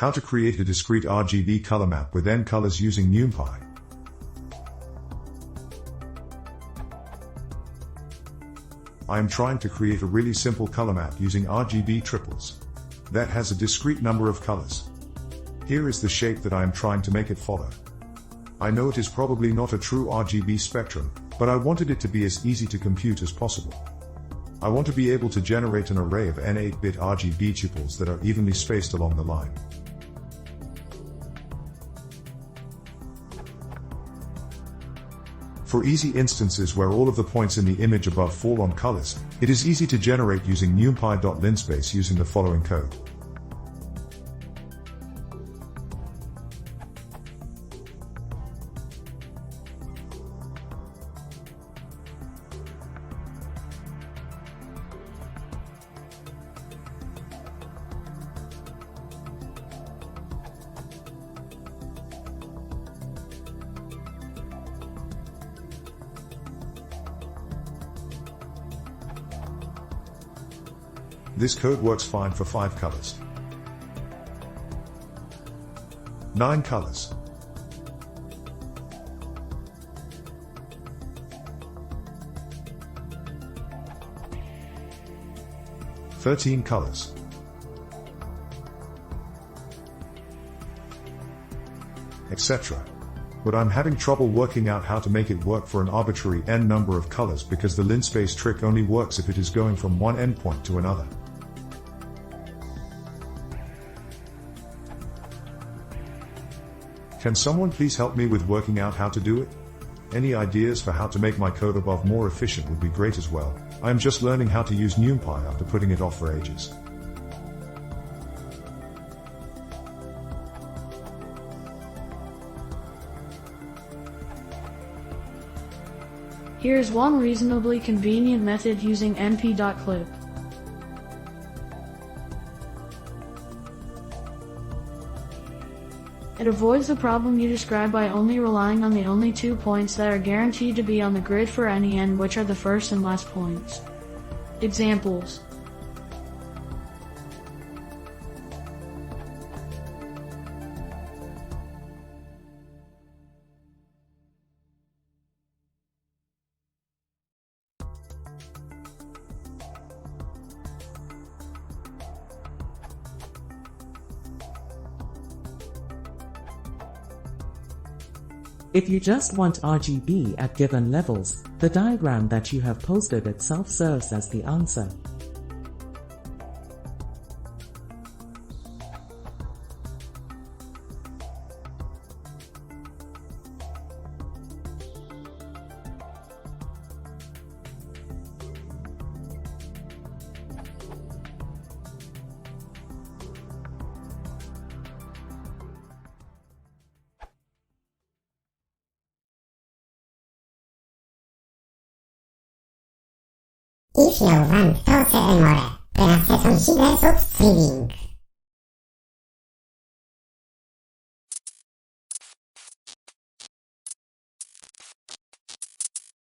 How to create a discrete RGB color map with n colors using numpy. I am trying to create a really simple color map using RGB triples that has a discrete number of colors. Here is the shape that I am trying to make it follow. I know it is probably not a true RGB spectrum, but I wanted it to be as easy to compute as possible. I want to be able to generate an array of n 8-bit RGB tuples that are evenly spaced along the line. For easy instances where all of the points in the image above fall on colors, it is easy to generate using numpy.linspace using the following code. This code works fine for 5 colors, 9 colors, 13 colors, etc. But I'm having trouble working out how to make it work for an arbitrary n number of colors because the linspace trick only works if it is going from one endpoint to another. Can someone please help me with working out how to do it? Any ideas for how to make my code above more efficient would be great as well. I am just learning how to use numpy after putting it off for ages. Here is one reasonably convenient method using np.clip. It avoids the problem you described by only relying on the only 2 points that are guaranteed to be on the grid for any n, which are the first and last points. Examples. If you just want RGB at given levels, the diagram that you have posted itself serves as the answer. If you want to sell more, press on Streaming.